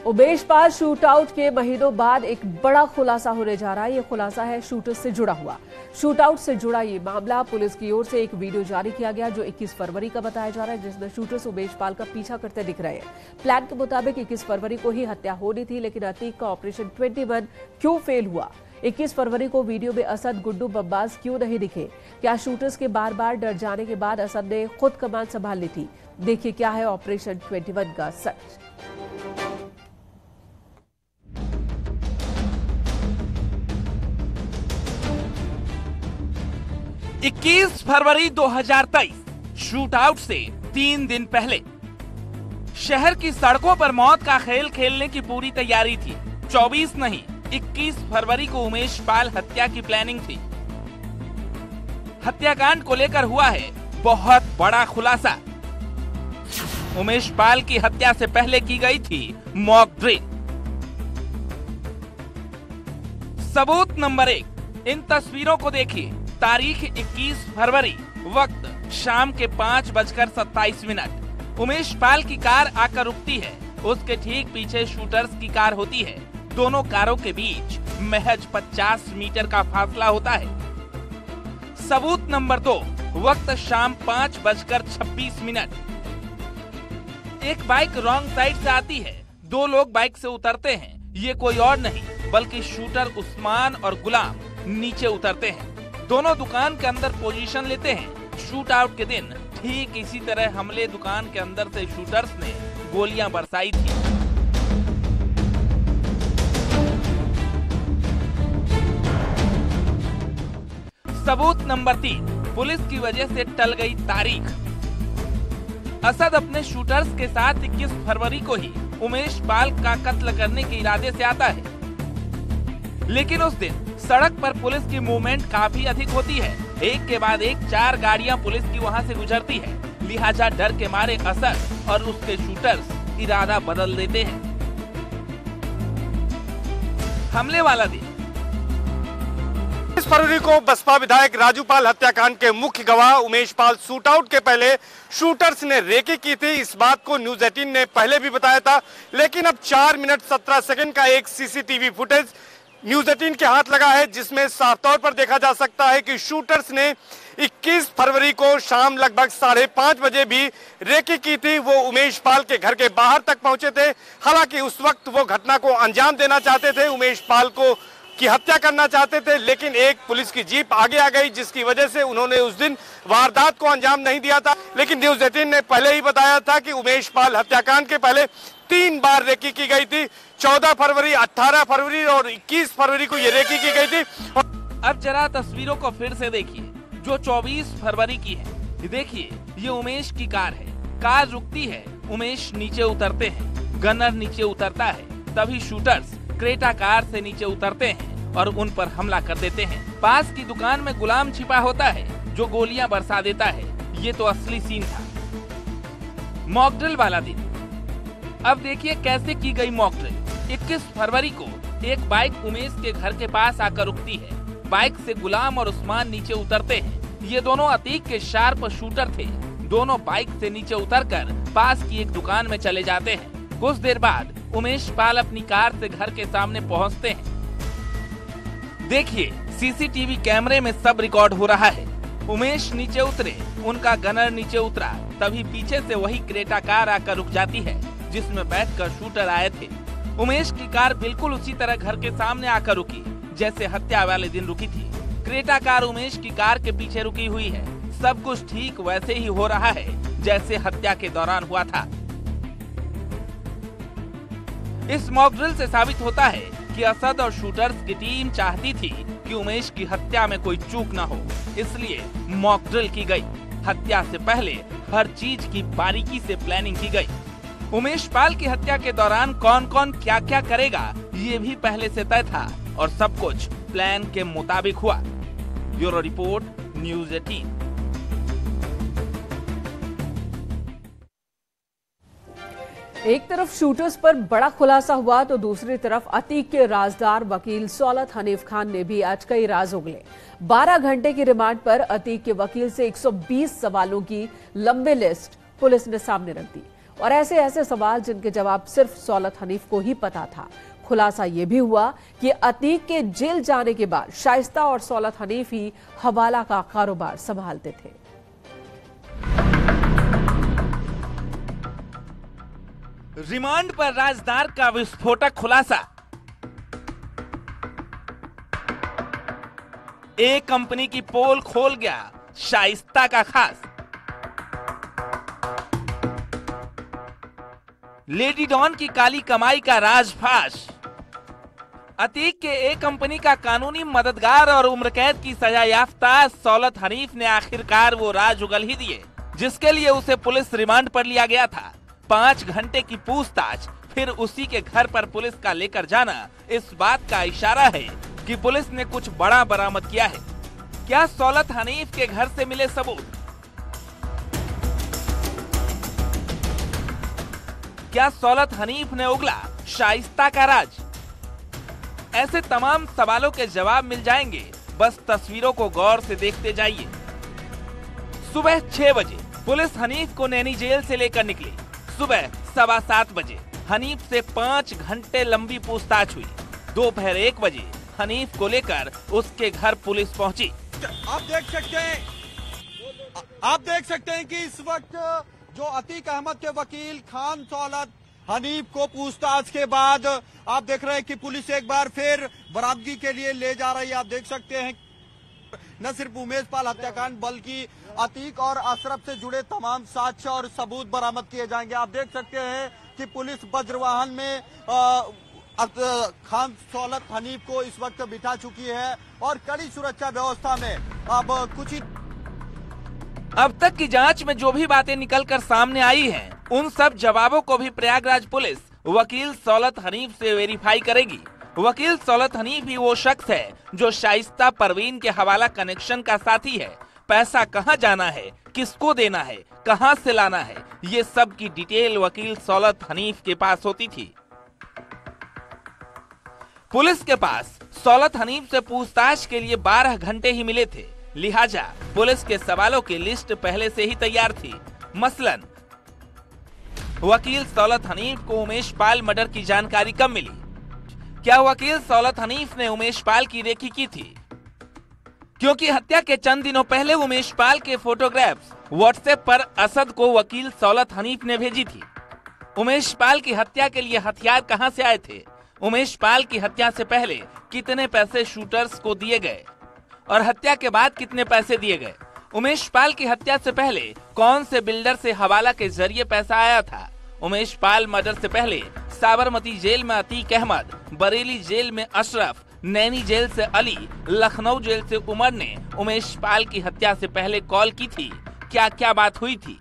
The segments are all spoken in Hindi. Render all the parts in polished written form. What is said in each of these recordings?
उमेश पाल शूटआउट के महीनों बाद एक बड़ा खुलासा होने जा रहा है। ये खुलासा है शूटर्स से जुड़ा हुआ। शूटआउट से जुड़ा ये मामला पुलिस की ओर से एक वीडियो जारी किया गया जो 21 फरवरी का बताया जा रहा है, जिसमें शूटर्स उमेश पाल का पीछा करते दिख रहे हैं। प्लान के मुताबिक 21 फरवरी को ही हत्या होनी थी, लेकिन अतीक का ऑपरेशन 21 क्यों फेल हुआ? 21 फरवरी को वीडियो में असद, गुड्डू, बब्बास क्यों नहीं दिखे? क्या शूटर्स के बार बार डर जाने के बाद असद ने खुद कमान संभाल ली थी? देखिए क्या है ऑपरेशन 21 का सच। इक्कीस फरवरी 2023 शूटआउट से 3 दिन पहले शहर की सड़कों पर मौत का खेल खेलने की पूरी तैयारी थी। 24 नहीं 21 फरवरी को उमेश पाल हत्या की प्लानिंग थी। हत्याकांड को लेकर हुआ है बहुत बड़ा खुलासा। उमेश पाल की हत्या से पहले की गई थी मॉक ड्रिल। सबूत नंबर 1, इन तस्वीरों को देखिए। तारीख 21 फरवरी, वक्त शाम के 5:27। उमेश पाल की कार आकर रुकती है। उसके ठीक पीछे शूटर्स की कार होती है। दोनों कारों के बीच महज 50 मीटर का फासला होता है। सबूत नंबर 2, वक्त शाम 5:26। एक बाइक रॉन्ग साइड से आती है। 2 लोग बाइक से उतरते हैं। ये कोई और नहीं बल्कि शूटर उस्मान और गुलाम नीचे उतरते हैं। दोनों दुकान के अंदर पोजीशन लेते हैं। शूट आउट के दिन ठीक इसी तरह हमले दुकान के अंदर से शूटर्स ने गोलियां बरसाई थी। सबूत नंबर 3, पुलिस की वजह से टल गई तारीख। असद अपने शूटर्स के साथ 21 फरवरी को ही उमेश पाल का कत्ल करने के इरादे से आता है, लेकिन उस दिन सड़क पर पुलिस की मूवमेंट काफी अधिक होती है। एक के बाद एक 4 गाड़ियां पुलिस की वहां से गुजरती है। लिहाजा डर के मारे असद और उसके शूटर्स इरादा बदल देते हैं। हमले वाला दिन 21 फरवरी को बसपा विधायक राजू पाल हत्याकांड के मुख्य गवाह उमेश पाल शूटआउट के पहले शूटर्स ने रेकी की थी। इस बात को न्यूज 18 ने पहले भी बताया था, लेकिन अब 4 मिनट 17 सेकंड का एक सीसीटीवी फुटेज न्यूज 18 के हाथ लगा है, जिसमें साफ तौर पर देखा जा सकता है कि शूटर्स ने 21 फरवरी को शाम लगभग 5:30 बजे भी रेकी की थी। वो उमेश पाल के घर के बाहर तक पहुंचे थे। हालांकि उस वक्त वो घटना को अंजाम देना चाहते थे, उमेश पाल को की हत्या करना चाहते थे, लेकिन एक पुलिस की जीप आगे आ गई, जिसकी वजह से उन्होंने उस दिन वारदात को अंजाम नहीं दिया था। लेकिन न्यूज 18 ने पहले ही बताया था कि उमेश पाल हत्याकांड के पहले 3 बार रेकी की गई थी। 14 फरवरी, 18 फरवरी और 21 फरवरी को ये रेकी की गई थी। अब जरा तस्वीरों को फिर से देखिए जो 24 फरवरी की है। देखिए ये उमेश की कार है। कार रुकती है, उमेश नीचे उतरते हैं, गनर नीचे उतरता है। तभी शूटर्स क्रेटा कार से नीचे उतरते हैं और उन पर हमला कर देते हैं। पास की दुकान में गुलाम छिपा होता है जो गोलियां बरसा देता है। ये तो असली सीन था। मॉक ड्रिल वाला दिन, अब देखिए कैसे की गई मॉक ड्रिल। 21 फरवरी को एक बाइक उमेश के घर के पास आकर रुकती है। बाइक से गुलाम और उस्मान नीचे उतरते हैं। ये दोनों अतीक के शार्प शूटर थे। दोनों बाइक से नीचे उतरकर पास की एक दुकान में चले जाते हैं। कुछ देर बाद उमेश पाल अपनी कार से घर के सामने पहुंचते हैं। देखिए सीसीटीवी कैमरे में सब रिकॉर्ड हो रहा है। उमेश नीचे उतरे, उनका गनर नीचे उतरा। तभी पीछे से वही क्रेटा कार आकर रुक जाती है जिसमें बैठकर शूटर आए थे। उमेश की कार बिल्कुल उसी तरह घर के सामने आकर रुकी जैसे हत्या वाले दिन रुकी थी। क्रेटा कार उमेश की कार के पीछे रुकी हुई है। सब कुछ ठीक वैसे ही हो रहा है जैसे हत्या के दौरान हुआ था। इस मॉक ड्रिल से साबित होता है कि असद और शूटर्स की टीम चाहती थी कि उमेश की हत्या में कोई चूक न हो, इसलिए मॉक ड्रिल की गई। हत्या से पहले हर चीज की बारीकी से प्लानिंग की गई। उमेश पाल की हत्या के दौरान कौन कौन क्या क्या करेगा ये भी पहले से तय था और सब कुछ प्लान के मुताबिक हुआ। Bureau report, news 18। एक तरफ शूटर्स पर बड़ा खुलासा हुआ तो दूसरी तरफ अतीक के राजदार वकील सौलत हनीफ खान ने भी आज कई राज उगले। 12 घंटे की रिमांड पर अतीक के वकील से 120 सवालों की लंबी लिस्ट पुलिस ने सामने रख दी। और ऐसे ऐसे सवाल जिनके जवाब सिर्फ सौलत हनीफ को ही पता था। खुलासा यह भी हुआ कि अतीक के जेल जाने के बाद शाइस्ता और सौलत हनीफ ही हवाला का कारोबार संभालते थे। रिमांड पर राजदार का विस्फोटक खुलासा। एक कंपनी की पोल खोल गया शाइस्ता का खास। लेडी डॉन की काली कमाई का राजफाश। अतीक के एक कंपनी का कानूनी मददगार और उम्र कैद की सजा याफ्ता सौलत हनीफ ने आखिरकार वो राज उगल ही दिए जिसके लिए उसे पुलिस रिमांड पर लिया गया था। 5 घंटे की पूछताछ, फिर उसी के घर पर पुलिस का लेकर जाना इस बात का इशारा है कि पुलिस ने कुछ बड़ा बरामद किया है। क्या सौलत हनीफ के घर से मिले सबूत? क्या सौलत हनीफ ने उगला शाइस्ता का राज? ऐसे तमाम सवालों के जवाब मिल जाएंगे, बस तस्वीरों को गौर से देखते जाइए। सुबह 6 बजे पुलिस हनीफ को नैनी जेल से लेकर निकली। सुबह 7:15 बजे हनीफ से 5 घंटे लंबी पूछताछ हुई। दोपहर 1 बजे हनीफ को लेकर उसके घर पुलिस पहुंची। आप देख सकते हैं कि इस वक्त जो अतीक अहमद के वकील खान सौलत हनीफ को पूछताछ के बाद आप देख रहे हैं कि पुलिस एक बार फिर बरामदगी के लिए ले जा रही है। आप देख सकते हैं न सिर्फ उमेश पाल हत्याकांड बल्कि अतीक और अशरफ से जुड़े तमाम साक्ष्य और सबूत बरामद किए जाएंगे। आप देख सकते हैं कि पुलिस वज्रवाहन में खान सौलत हनीफ को इस वक्त बिठा चुकी है और कड़ी सुरक्षा व्यवस्था में अब कुछ ही। अब तक की जांच में जो भी बातें निकलकर सामने आई हैं, उन सब जवाबों को भी प्रयागराज पुलिस वकील सौलत हनीफ से वेरीफाई करेगी। वकील सौलत हनीफ ही वो शख्स है जो शाइस्ता परवीन के हवाला कनेक्शन का साथी है। पैसा कहां जाना है, किसको देना है, कहां से लाना है, ये सब की डिटेल वकील सौलत हनीफ के पास होती थी। पुलिस के पास सौलत हनीफ से पूछताछ के लिए 12 घंटे ही मिले थे, लिहाजा पुलिस के सवालों की लिस्ट पहले से ही तैयार थी। मसलन वकील सौलत हनीफ को उमेश पाल मर्डर की जानकारी कब मिली? क्या वकील सौलत हनीफ ने उमेश पाल की रेकी की थी? क्योंकि हत्या के चंद दिनों पहले उमेश पाल के फोटोग्राफ्स व्हाट्सएप पर असद को वकील सौलत हनीफ ने भेजी थी। उमेश पाल की हत्या के लिए हथियार कहां से आए थे? उमेश पाल की हत्या से पहले कितने पैसे शूटर्स को दिए गए और हत्या के बाद कितने पैसे दिए गए? उमेश पाल की हत्या से पहले कौन से बिल्डर से हवाला के जरिए पैसा आया था? उमेश पाल मर्डर से पहले साबरमती जेल में अतीक अहमद, बरेली जेल में अशरफ, नैनी जेल से अली, लखनऊ जेल से उमर ने उमेश पाल की हत्या से पहले कॉल की थी। क्या क्या बात हुई थी?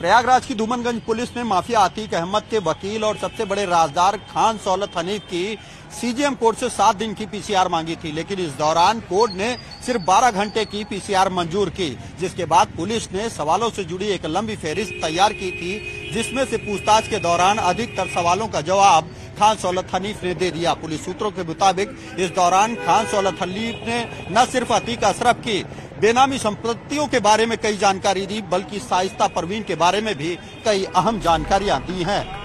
प्रयागराज की धूमनगंज पुलिस ने माफिया अतीक अहमद के वकील और सबसे बड़े राजदार खान सौलत हनीफ की सीजीएम कोर्ट से 7 दिन की पीसीआर मांगी थी, लेकिन इस दौरान कोर्ट ने सिर्फ 12 घंटे की पीसीआर मंजूर की, जिसके बाद पुलिस ने सवालों से जुड़ी एक लंबी फहरिस्त तैयार की थी, जिसमें से पूछताछ के दौरान अधिकतर सवालों का जवाब खान सौलत हनीफ ने दे दिया। पुलिस सूत्रों के मुताबिक इस दौरान खान सौलत हनीफ ने न सिर्फ अतीक अशरफ की बेनामी संपत्तियों के बारे में कई जानकारी दी, बल्कि शाइस्ता परवीन के बारे में भी कई अहम जानकारियां दी हैं।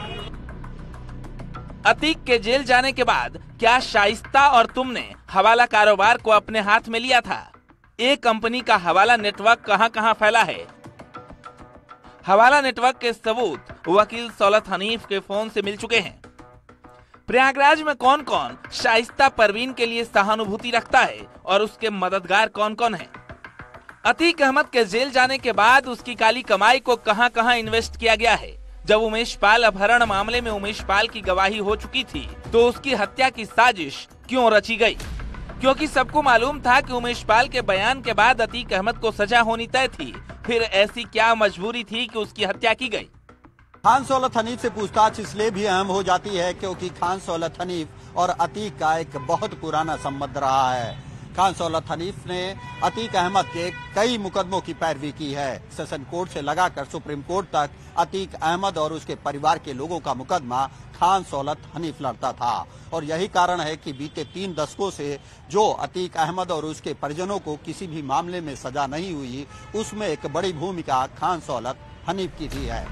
अतीक के जेल जाने के बाद क्या शाइस्ता और तुमने हवाला कारोबार को अपने हाथ में लिया था? एक कंपनी का हवाला नेटवर्क कहां कहां फैला है? हवाला नेटवर्क के सबूत वकील सौलत हनीफ के फोन से मिल चुके हैं। प्रयागराज में कौन कौन शाइस्ता परवीन के लिए सहानुभूति रखता है और उसके मददगार कौन कौन है? अतीक अहमद के जेल जाने के बाद उसकी काली कमाई को कहां कहां इन्वेस्ट किया गया है? जब उमेश पाल अपहरण मामले में उमेश पाल की गवाही हो चुकी थी तो उसकी हत्या की साजिश क्यों रची गई? क्योंकि सबको मालूम था कि उमेश पाल के बयान के बाद अतीक अहमद को सजा होनी तय थी। फिर ऐसी क्या मजबूरी थी कि उसकी हत्या की गई? खान सौलत हनीफ से पूछताछ इसलिए भी अहम हो जाती है क्योंकि खान सौलत हनीफ और अतीक का एक बहुत पुराना संबंध रहा है। खान सौलत हनीफ ने अतीक अहमद के कई मुकदमों की पैरवी की है। सेशन कोर्ट से लगाकर सुप्रीम कोर्ट तक अतीक अहमद और उसके परिवार के लोगों का मुकदमा खान सौलत हनीफ लड़ता था और यही कारण है कि बीते 3 दशकों से जो अतीक अहमद और उसके परिजनों को किसी भी मामले में सजा नहीं हुई, उसमें एक बड़ी भूमिका खान सौलत हनीफ की भी है।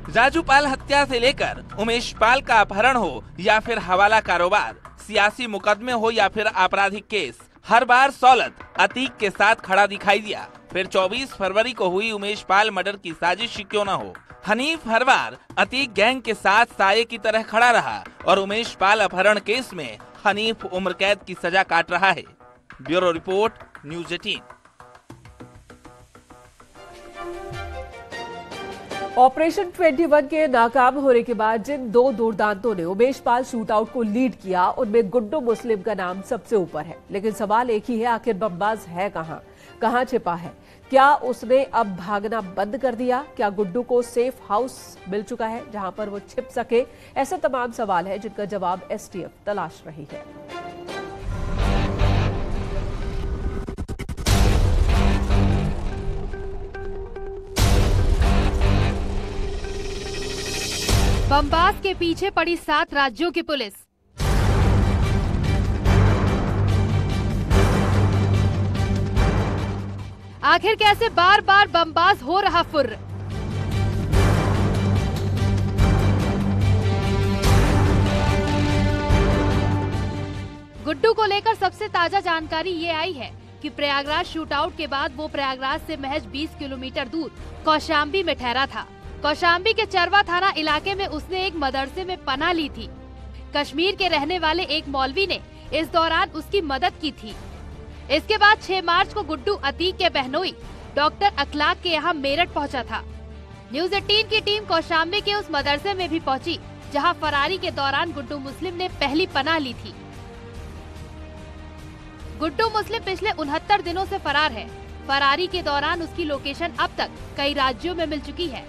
राजू पाल हत्या से लेकर उमेश पाल का अपहरण हो या फिर हवाला कारोबार, सियासी मुकदमे हो या फिर आपराधिक केस, हर बार सौलत अतीक के साथ खड़ा दिखाई दिया। फिर 24 फरवरी को हुई उमेश पाल मर्डर की साजिश क्यों न हो, हनीफ हर बार अतीक गैंग के साथ साये की तरह खड़ा रहा और उमेश पाल अपहरण केस में हनीफ उम्र कैद की सजा काट रहा है। Bureau report, news 18। ऑपरेशन 21 के नाकाम होने के बाद जिन दो दुर्दांतों ने उमेश पाल शूटआउट को लीड किया, उनमें गुड्डू मुस्लिम का नाम सबसे ऊपर है। लेकिन सवाल एक ही है, आखिर बमबाज है कहां छिपा है? क्या उसने अब भागना बंद कर दिया? क्या गुड्डू को सेफ हाउस मिल चुका है जहां पर वो छिप सके? ऐसे तमाम सवाल है जिनका जवाब एसटीएफ तलाश रही है। बमबाज के पीछे पड़ी 7 राज्यों की पुलिस। आखिर कैसे बार बार बमबाज हो रहा फुर्र? गुड्डू को लेकर सबसे ताजा जानकारी ये आई है कि प्रयागराज शूटआउट के बाद वो प्रयागराज से महज 20 किलोमीटर दूर कौशाम्बी में ठहरा था। कौशाम्बी के चरवा थाना इलाके में उसने एक मदरसे में पनाह ली थी। कश्मीर के रहने वाले एक मौलवी ने इस दौरान उसकी मदद की थी। इसके बाद 6 मार्च को गुड्डू अतीक के बहनोई डॉक्टर अखलाक के यहाँ मेरठ पहुंचा था। न्यूज़ 18 की टीम कौशाम्बी के उस मदरसे में भी पहुंची जहां फरारी के दौरान गुड्डू मुस्लिम ने पहली पनाह ली थी। गुड्डू मुस्लिम पिछले 69 दिनों से फरार है। फरारी के दौरान उसकी लोकेशन अब तक कई राज्यों में मिल चुकी है,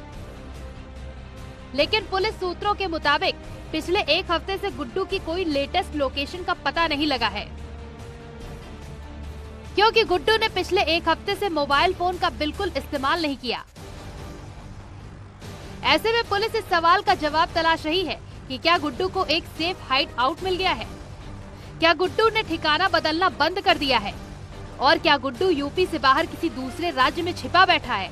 लेकिन पुलिस सूत्रों के मुताबिक पिछले 1 हफ्ते से गुड्डू की कोई लेटेस्ट लोकेशन का पता नहीं लगा है, क्योंकि गुड्डू ने पिछले 1 हफ्ते से मोबाइल फोन का बिल्कुल इस्तेमाल नहीं किया। ऐसे में पुलिस इस सवाल का जवाब तलाश रही है कि क्या गुड्डू को एक सेफ हाइड आउट मिल गया है? क्या गुड्डू ने ठिकाना बदलना बंद कर दिया है? और क्या गुड्डू यूपी से बाहर किसी दूसरे राज्य में छिपा बैठा है?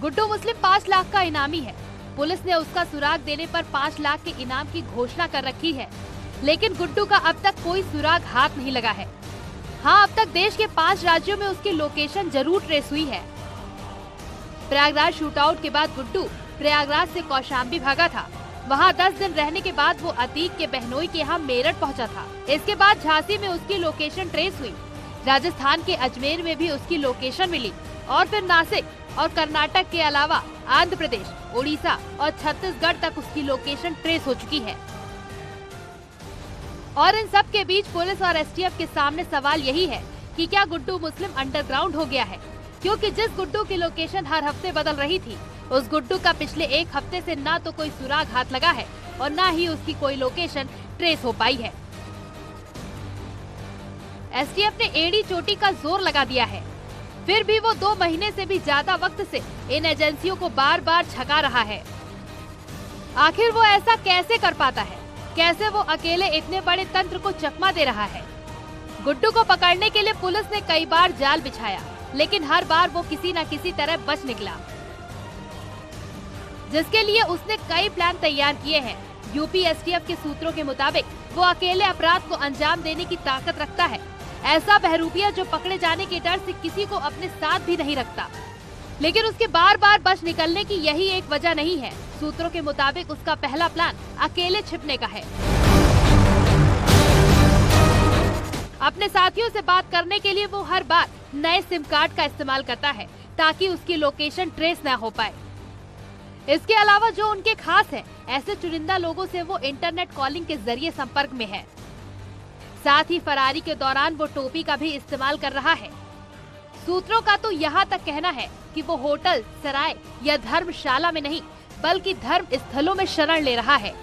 गुड्डू मुस्लिम 5 लाख का इनामी है। पुलिस ने उसका सुराग देने पर 5 लाख के इनाम की घोषणा कर रखी है, लेकिन गुड्डू का अब तक कोई सुराग हाथ नहीं लगा है। हाँ, अब तक देश के 5 राज्यों में उसकी लोकेशन जरूर ट्रेस हुई है। प्रयागराज शूटआउट के बाद गुड्डू प्रयागराज से कौशाम्बी भागा था। वहाँ 10 दिन रहने के बाद वो अतीक के बहनोई के यहाँ मेरठ पहुँचा था। इसके बाद झांसी में उसकी लोकेशन ट्रेस हुई, राजस्थान के अजमेर में भी उसकी लोकेशन मिली और फिर नासिक और कर्नाटक के अलावा आंध्र प्रदेश, उड़ीसा और छत्तीसगढ़ तक उसकी लोकेशन ट्रेस हो चुकी है। और इन सब के बीच पुलिस और एसटीएफ के सामने सवाल यही है कि क्या गुड्डू मुस्लिम अंडरग्राउंड हो गया है? क्योंकि जिस गुड्डू की लोकेशन हर हफ्ते बदल रही थी, उस गुड्डू का पिछले 1 हफ्ते से ना तो कोई सुराग हाथ लगा है और ना ही उसकी कोई लोकेशन ट्रेस हो पाई है। एसटीएफ ने एड़ी चोटी का जोर लगा दिया है, फिर भी वो 2 महीने से भी ज्यादा वक्त से इन एजेंसियों को बार बार छका रहा है। आखिर वो ऐसा कैसे कर पाता है? कैसे वो अकेले इतने बड़े तंत्र को चकमा दे रहा है? गुड्डू को पकड़ने के लिए पुलिस ने कई बार जाल बिछाया, लेकिन हर बार वो किसी न किसी तरह बच निकला, जिसके लिए उसने कई प्लान तैयार किए हैं। यूपी एसटीएफ के सूत्रों के मुताबिक वो अकेले अपराध को अंजाम देने की ताकत रखता है। ऐसा बहरूपिया जो पकड़े जाने के डर से किसी को अपने साथ भी नहीं रखता। लेकिन उसके बार बार बच निकलने की यही एक वजह नहीं है। सूत्रों के मुताबिक उसका पहला प्लान अकेले छिपने का है। अपने साथियों से बात करने के लिए वो हर बार नए सिम कार्ड का इस्तेमाल करता है ताकि उसकी लोकेशन ट्रेस न हो पाए। इसके अलावा जो उनके खास है, ऐसे चुनिंदा लोगों से वो इंटरनेट कॉलिंग के जरिए संपर्क में है। साथ ही फरारी के दौरान वो टोपी का भी इस्तेमाल कर रहा है। सूत्रों का तो यहाँ तक कहना है कि वो होटल, सराय या धर्मशाला में नहीं बल्कि धर्म स्थलों में शरण ले रहा है।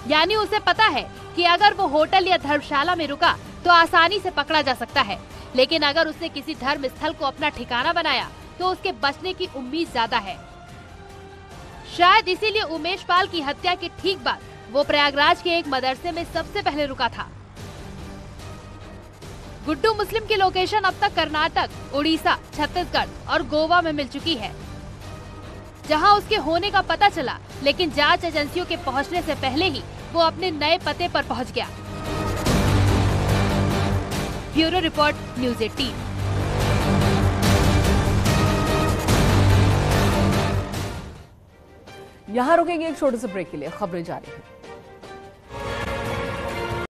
यानी उसे पता है कि अगर वो होटल या धर्मशाला में रुका तो आसानी से पकड़ा जा सकता है, लेकिन अगर उसने किसी धर्म स्थल को अपना ठिकाना बनाया तो उसके बचने की उम्मीद ज्यादा है। शायद इसीलिए उमेश पाल की हत्या के ठीक बाद वो प्रयागराज के एक मदरसे में सबसे पहले रुका था। गुड्डू मुस्लिम की लोकेशन अब तक कर्नाटक, उड़ीसा, छत्तीसगढ़ और गोवा में मिल चुकी है। जहां उसके होने का पता चला, लेकिन जांच एजेंसियों के पहुंचने से पहले ही वो अपने नए पते पर पहुंच गया। Bureau report, news 18। यहां रुकेंगे एक छोटे से ब्रेक के लिए, खबरें जारी हैं।